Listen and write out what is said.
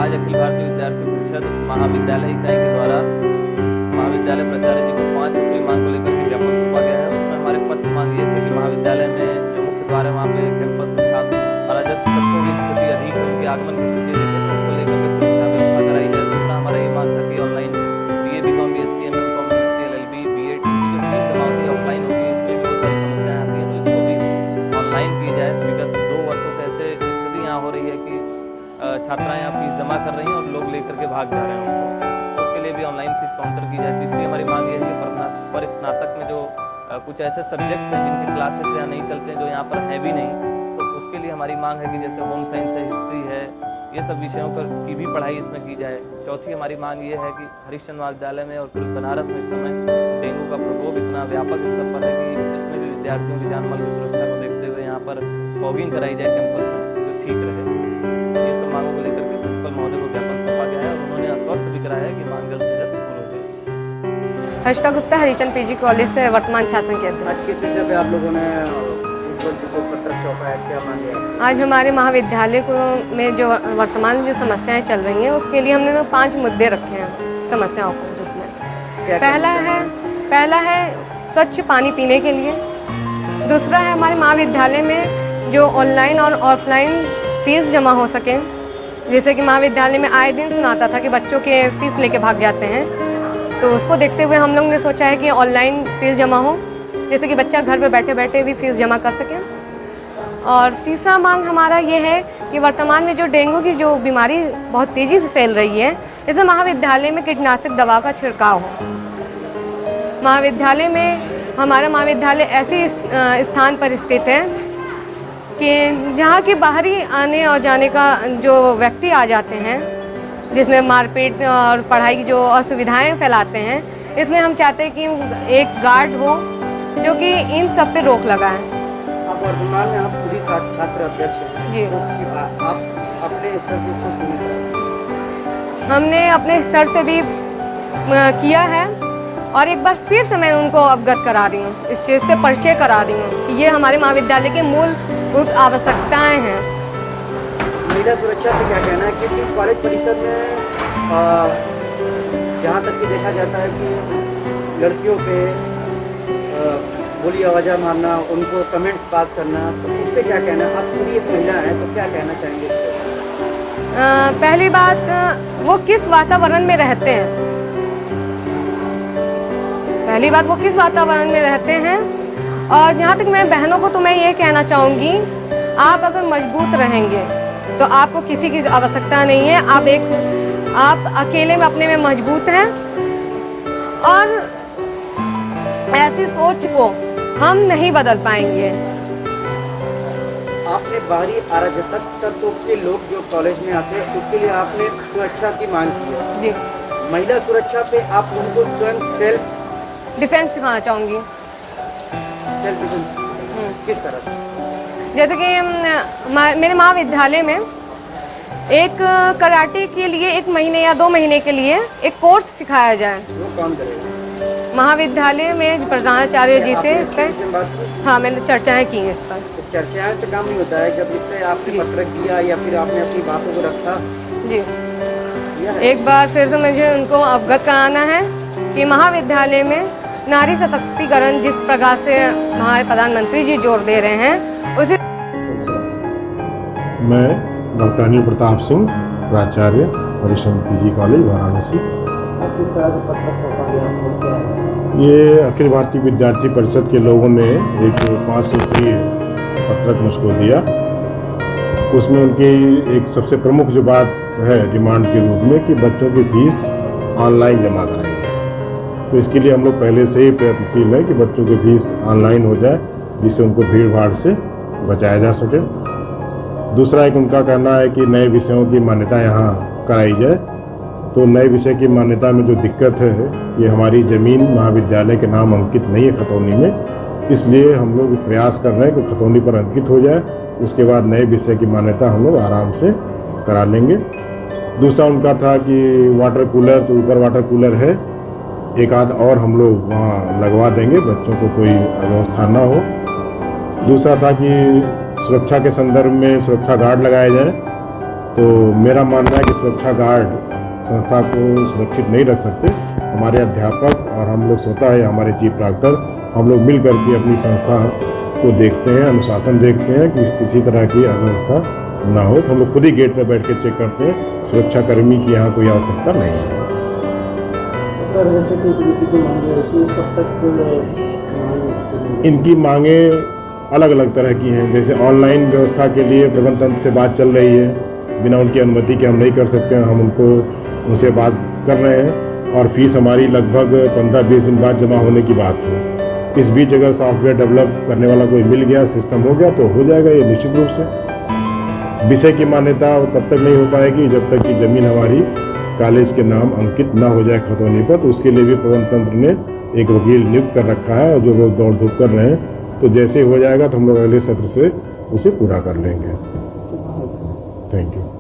आज अखिल भारतीय विद्यार्थी परिषद महाविद्यालय इकाई के द्वारा महाविद्यालय प्राचार्य जी को 5 सूत्री मांग को लेकर के ज्ञापन सौंपा गया है। उसमें हमारे फर्स्ट मांग ये थी कि महाविद्यालय में जो मुख्य द्वार है वहाँ पे कैंपस में छात्र अराजक तत्वों की स्थिति अधिक है, उनके आगमन की स्थिति अधिक है, तो उसको लेकर के सुरक्षा व्यवस्था कराई जाए। दूसरा हमारा ये मांग था कि online BA BCom BSc MM Com MSc LLB BEd की जो फीस जमा होती है ऑफलाइन होती है, इसमें भी बहुत सारी समस्याएं आती हैं, तो इसको भी ऑनलाइन की जाए। विगत 2 वर्षों से ऐसे स्थिति यहाँ हो रही है कि छात्राएं यहाँ फीस जमा कर रही हैं और लोग लेकर के भाग जा रहे हैं उसको, उसके लिए भी ऑनलाइन फीस काउंटर की जाए। तीसरी हमारी मांग ये है कि पर स्नातक में जो कुछ ऐसे सब्जेक्ट्स हैं जिनके क्लासेस यहाँ नहीं चलते हैं, जो यहाँ पर है भी नहीं, तो उसके लिए हमारी मांग है कि जैसे होम साइंस है, हिस्ट्री है, ये सब विषयों पर की भी पढ़ाई इसमें की जाए। चौथी हमारी मांग ये है कि हरिश्चंद्र महाविद्यालय में और पूरे बनारस में इस समय डेंगू का प्रकोप इतना व्यापक स्तर पर है कि इसमें भी विद्यार्थियों की जान माल की सुरक्षा को देखते हुए यहाँ पर फॉगिंग कराई जाए कैंपस में, जो ठीक रहे। ये सब मांगों को लेकर के प्रिंसिपल महोदय को ज्ञापन सौंपा गया है और उन्होंने आश्वस्त भी कराया है कि मांग जल्द से जल्द पूर्ण हो जाए। हर्षिता गुप्ता, हरिचंद PG कॉलेज से वर्तमान शासन के अध्यक्ष। आज किस विषय पे आप लोगों ने को पत्र सौंपा है, क्या मांगे? आज हमारे महाविद्यालय में जो वर्तमान जो समस्याएं चल रही हैं उसके लिए हमने 5 मुद्दे रखे हैं समस्याओं को रूप में। पहला है स्वच्छ पानी पीने के लिए। दूसरा है हमारे महाविद्यालय में जो ऑनलाइन और ऑफलाइन फीस जमा हो सके, जैसे कि महाविद्यालय में आए दिन सुनाता था कि बच्चों के फीस लेके भाग जाते हैं, तो उसको देखते हुए हम लोग ने सोचा है कि ऑनलाइन फीस जमा हो, जैसे कि बच्चा घर पे बैठे बैठे भी फीस जमा कर सके। और तीसरा मांग हमारा ये है कि वर्तमान में जो डेंगू की जो बीमारी बहुत तेज़ी से फैल रही है, इसमें महाविद्यालय में कीटनाशक दवा का छिड़काव हो। हमारा महाविद्यालय ऐसे स्थान पर स्थित है कि जहाँ के बाहरी आने और जाने का जो व्यक्ति आ जाते हैं, जिसमें मारपीट और पढ़ाई की जो असुविधाएं फैलाते हैं, इसलिए हम चाहते हैं कि एक गार्ड हो जो कि इन सब पे रोक लगाए। आप वर्तमान में आप खुद ही छात्र अध्यक्ष हैं जी, तो आप अपने स्तर से इसको पूरी तरह? हमने अपने स्तर से भी किया है और एक बार फिर से मैं उनको अवगत करा रही हूँ, इस चीज़ से परिचय करा रही हूँ कि ये हमारे महाविद्यालय की मूलभूत आवश्यकताएं हैं। महिला सुरक्षा पे क्या कहना है? क्योंकि कॉलेज परिसर में जहाँ तक कि देखा जाता है कि लड़कियों पे बोली आवाज़ मारना, उनको कमेंट्स पास करना, तो उस पर क्या कहना है? आप पूरी एक महिला हैं तो क्या कहना चाहेंगे इस पर? पहली बात, वो किस वातावरण में रहते हैं, और जहाँ तक मैं बहनों को तो मैं ये कहना चाहूँगी, आप अगर मजबूत रहेंगे तो आपको किसी की आवश्यकता नहीं है। आप अकेले में अपने में मजबूत हैं और ऐसी सोच को हम नहीं बदल पाएंगे। आपने बाहरी अराजकता तत्वों के लोग जो कॉलेज में आते हैं उसके लिए आपने सुरक्षा की मांग की है जी। महिला सुरक्षा पे आप उनको स्वयं सेल्फ डिफेंस सिखाना चाहूँगी। सेल्फ डिफेंस किस तरह से? जैसे कि मेरे महाविद्यालय में एक कराटे के लिए 1 महीने या 2 महीने के लिए एक कोर्स सिखाया जाए। वो कौन करेगा? महाविद्यालय में प्रधानाचार्य जी से इस पर हाँ मैंने चर्चाएं की हैं इस पर। तो चर्चाएं से काम नहीं होता है, जब इस पर आपने पत्र किया या फिर आपने अपनी बातों को रखा जी, एक बार फिर से मुझे उनको अवगत कराना है कि महाविद्यालय में नारी सशक्तिकरण जिस प्रकार से हमारे प्रधानमंत्री जी जोर दे रहे हैं उसी। मैं डॉक्टर अनिल प्रताप सिंह, प्राचार्य हरिचंद PG कॉलेज वाराणसी। किस तरह से पत्र सौंपा गया? ये अखिल भारतीय विद्यार्थी परिषद के लोगों ने एक 5 सूत्रीय पत्रक मुझको दिया। उसमें उनकी एक सबसे प्रमुख जो बात है डिमांड के रूप में कि बच्चों की फीस ऑनलाइन जमा कराई जाए। तो इसके लिए हम लोग पहले से ही प्रयत्नशील है कि बच्चों की फीस ऑनलाइन हो जाए, जिससे उनको भीड़ भाड़ से बचाया जा सके। दूसरा एक उनका कहना है कि नए विषयों की मान्यता यहाँ कराई जाए। तो नए विषय की मान्यता में जो दिक्कत है कि हमारी ज़मीन महाविद्यालय के नाम अंकित नहीं है खतौनी में, इसलिए हम लोग प्रयास कर रहे हैं कि खतौनी पर अंकित हो जाए। उसके बाद नए विषय की मान्यता हम लोग आराम से करा लेंगे। दूसरा उनका था कि वाटर कूलर, तो ऊपर वाटर कूलर है, एक आध और हम लोग वहाँ लगवा देंगे, बच्चों को कोई अव्यवस्था ना हो। दूसरा था कि सुरक्षा के संदर्भ में सुरक्षा गार्ड लगाए जाए तो मेरा मानना है कि सुरक्षा गार्ड संस्था को सुरक्षित नहीं रख सकते। हमारे अध्यापक और हम लोग स्वतः है, हमारे चीफ प्रॉक्टर, हम लोग मिल करके अपनी संस्था को देखते हैं, अनुशासन देखते हैं कि किसी तरह की अव्यवस्था ना हो। तो हम लोग खुद ही गेट पर बैठ के चेक करते हैं, सुरक्षा कर्मी की यहाँ कोई आवश्यकता नहीं है। सर जैसे कि इनकी जो मांगे होती है कब तक इनकी मांगे अलग अलग तरह की हैं। जैसे ऑनलाइन व्यवस्था के लिए प्रबंध तंत्र से बात चल रही है, बिना उनकी अनुमति के हम नहीं कर सकते हैं, हम उनसे बात कर रहे हैं। और फीस हमारी लगभग 15-20 दिन बाद जमा होने की बात है। इस बीच अगर सॉफ्टवेयर डेवलप करने वाला कोई मिल गया, सिस्टम हो गया तो हो जाएगा ये निश्चित रूप से। विषय की मान्यता तब तक नहीं हो पाएगी जब तक कि जमीन हमारी कॉलेज के नाम अंकित ना हो जाए खतौनी पर। तो उसके लिए भी प्रबंध तंत्र ने एक वकील नियुक्त कर रखा है और जो लोग दौड़ धूप कर रहे हैं। तो जैसे हो जाएगा तो हम लोग अगले सत्र से उसे पूरा कर लेंगे। Thank you.